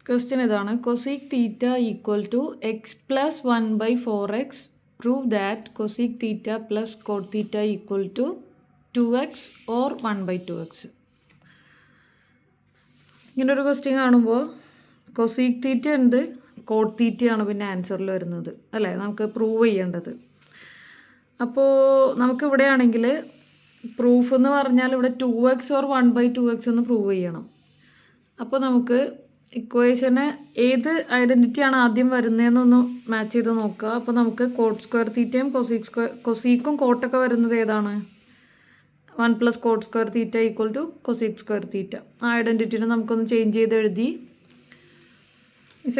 Question ഇതാണ്. Cosec theta equal to x plus 1/4x. Prove that cosec theta plus cot theta equal to 2x or 1/2x. ഇങ്ങനൊരു question കാണുമ്പോൾ cosec theta ഉണ്ട്, coat തീറ്റയാണ് പിന്നെ ആൻസറിൽ വരുന്നത് അല്ലേ, നമുക്ക് പ്രൂവ് ചെയ്യേണ്ടത്. അപ്പോൾ നമുക്കിവിടെ ആണെങ്കിൽ പ്രൂഫ് എന്ന് പറഞ്ഞാൽ ഇവിടെ 2x ഓർ 1/2x എന്ന് പ്രൂവ് ചെയ്യണം. അപ്പോൾ നമുക്ക് ഇക്വേഷന് ഏത് ഐഡൻറ്റിറ്റിയാണ് ആദ്യം വരുന്നതെന്നൊന്ന് മാച്ച് ചെയ്ത് നോക്കുക. അപ്പോൾ നമുക്ക് കോട്ട് സ്ക്വയർ തീറ്റയും കൊസീക്കും കോട്ടൊക്കെ വരുന്നത് ഏതാണ്? 1 + cot square theta equal to cosec square theta. ആ ഐഡൻറ്റിറ്റിനെ നമുക്കൊന്ന് ചേഞ്ച് ചെയ്ത് എഴുതി.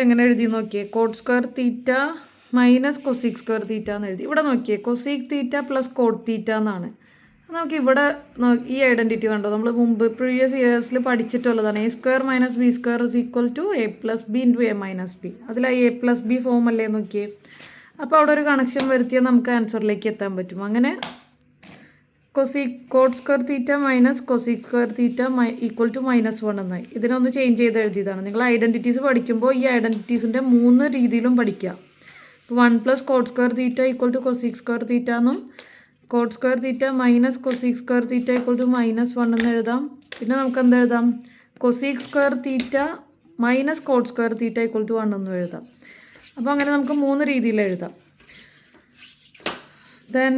എങ്ങനെ എഴുതി നോക്കിയേ? Cot square theta minus cosec square theta എന്ന് എഴുതി. ഇവിടെ നോക്കിയേ കോസീക് തീറ്റ പ്ലസ് കോട്ട് തീറ്റ എന്നാണ്. നമുക്ക് ഇവിടെ ഈ ഐഡൻറ്റിറ്റി കണ്ടോ, നമ്മൾ മുമ്പ് previous ഇയേഴ്സിൽ പഠിച്ചിട്ടുള്ളതാണ്. a² - b² = a + b × a - b. അതിൽ a + b ഫോം അല്ലേ നോക്കിയേ. അപ്പോൾ അവിടെ ഒരു കണക്ഷൻ വരുത്തിയാൽ നമുക്ക് ആൻസറിലേക്ക് എത്താൻ പറ്റും. അങ്ങനെ cot square theta minus cosec square theta equal to -1 എന്നായി. ഇതിനൊന്ന് ചേഞ്ച് ചെയ്ത് എഴുതിയതാണ്. നിങ്ങൾ ഐഡൻറ്റിറ്റീസ് പഠിക്കുമ്പോൾ ഈ ഐഡൻറ്റിറ്റീസിൻ്റെ 3 രീതിയിലും പഠിക്കുക. ഇപ്പോൾ 1 + cot square theta equal to cosec square theta എന്നും cot square theta minus cosec square theta equal to -1 എന്ന് എഴുതാം. പിന്നെ നമുക്ക് എന്ത് എഴുതാം? Cosec square theta minus cot square theta equal to 1 എന്ന് എഴുതാം. അപ്പോൾ അങ്ങനെ നമുക്ക് 3 രീതിയിൽ എഴുതാം. ദെൻ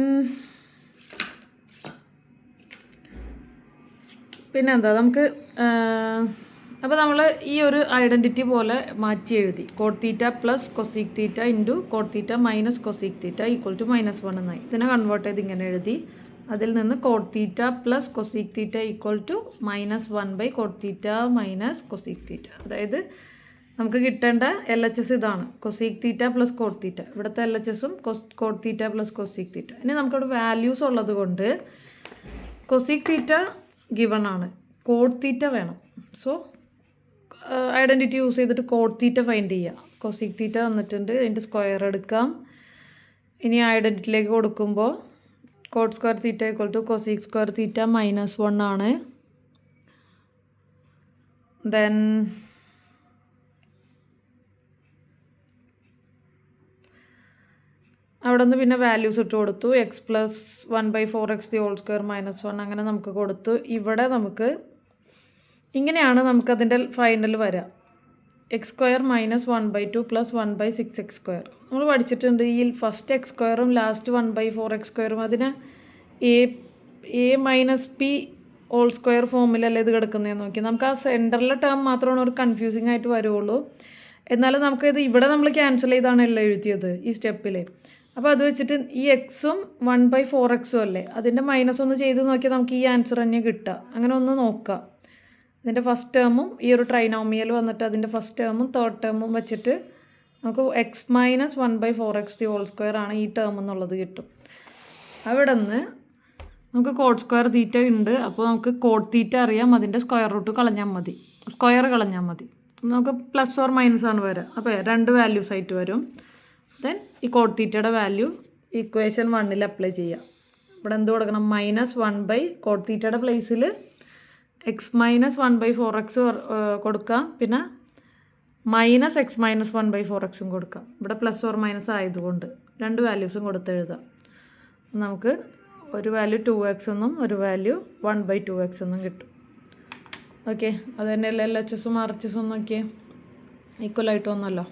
പിന്നെന്താ നമുക്ക് അപ്പോൾ നമ്മൾ ഈ ഒരു ഐഡൻറ്റിറ്റി പോലെ മാറ്റി എഴുതി. Cot theta plus cosec theta into cot theta minus cosec theta equal to -1 എന്നായി. ഇതിനെ കൺവേർട്ട് ചെയ്ത് ഇങ്ങനെ എഴുതി. അതിൽ നിന്ന് cot theta plus cosec theta equal to -1 cot theta minus cosec theta. അതായത് നമുക്ക് കിട്ടേണ്ട LHS ഇതാണ്, cosec theta plus cot theta. ഇവിടുത്തെ LHSും cot theta plus cosec theta. ഇനി നമുക്കിവിടെ വാല്യൂസ് ഉള്ളത് കൊണ്ട് കൊസീക് തീറ്റ ഗിവൺ ആണ്, കോട്ട് തീറ്റ വേണം. സോ ഐഡൻറ്റിറ്റി യൂസ് ചെയ്തിട്ട് കോട്ട് തീറ്റ ഫൈൻഡ് ചെയ്യുക. കൊസീക് തീറ്റ തന്നിട്ടുണ്ട്, അതിൻ്റെ സ്ക്വയർ എടുക്കാം. ഇനി ഐഡൻറ്റിറ്റിയിലേക്ക് കൊടുക്കുമ്പോൾ cot square theta equal to cosec square theta -1 ആണ്. ദെൻ അവിടെ നിന്ന് പിന്നെ വാല്യൂസ് ഇട്ട് കൊടുത്തു. x + 1/4x² -1 അങ്ങനെ നമുക്ക് കൊടുത്തു. ഇവിടെ നമുക്ക് ഇങ്ങനെയാണ് നമുക്കതിൻ്റെ ഫൈനൽ വരിക. x² - 1/2 + 1/6x². നമ്മൾ പഠിച്ചിട്ടുണ്ട് ഈ ഫസ്റ്റ് x² ലാസ്റ്റ് 1/4x². അതിന് a - p² ഫോമിലല്ലേ ഇത് കിടക്കുന്നതെന്ന് നോക്കി. നമുക്ക് ആ സെൻറ്ററിലെ ടേം മാത്രമാണ് ഒരു കൺഫ്യൂസിങ് ആയിട്ട് വരുള്ളൂ. എന്നാലും നമുക്കിത് ഇവിടെ നമ്മൾ ക്യാൻസൽ ചെയ്താണല്ലോ എഴുതിയത് ഈ സ്റ്റെപ്പിൽ. അപ്പോൾ അത് വെച്ചിട്ട് ഈ എക്സും 1/4x അല്ലേ, അതിൻ്റെ -1 ചെയ്ത് നോക്കിയാൽ നമുക്ക് ഈ ആൻസർ തന്നെ കിട്ടുക. അങ്ങനെ ഒന്ന് നോക്കാം. ഇതിൻ്റെ ഫസ്റ്റ് ടേമും ഈ ഒരു ട്രൈനോമിയൽ വന്നിട്ട് അതിൻ്റെ ഫസ്റ്റ് ടേമും തേർഡ് ടേമും വെച്ചിട്ട് നമുക്ക് x - 1/4x² ആണ് ഈ ടേം എന്നുള്ളത് കിട്ടും. അവിടെ നിന്ന് നമുക്ക് കോട്ട് സ്ക്വയർ തീറ്റ ഉണ്ട്. അപ്പോൾ നമുക്ക് കോട്ട് തീറ്റ അറിയാം, അതിൻ്റെ സ്ക്വയർ കളഞ്ഞാൽ മതി. നമുക്ക് പ്ലസ് ഓർ മൈനസ് ആണ് വരിക. അപ്പോൾ 2 വാല്യൂസ് ആയിട്ട് വരും. ദെൻ ഈ കോട്ട് തീറ്റയുടെ വാല്യൂ ഇക്വേഷൻ 1ൽ അപ്ലൈ ചെയ്യാം. ഇവിടെ എന്ത് കൊടുക്കണം? -1 കോട്ട് തീറ്റയുടെ പ്ലേസിൽ x - 1/4x കൊടുക്കാം, പിന്നെ -x - 1/4x കൊടുക്കാം. ഇവിടെ പ്ലസ് ഓർ മൈനസ് ആയതുകൊണ്ട് 2 വാല്യൂസും കൊടുത്ത് എഴുതാം. നമുക്ക് ഒരു വാല്യൂ 2x എന്നും ഒരു വാല്യൂ 1/2x എന്നും കിട്ടും. ഓക്കെ, അത് തന്നെയല്ലേ LHSും RHSും നോക്കിയേ, ഈക്വലായിട്ട് വന്നല്ലോ.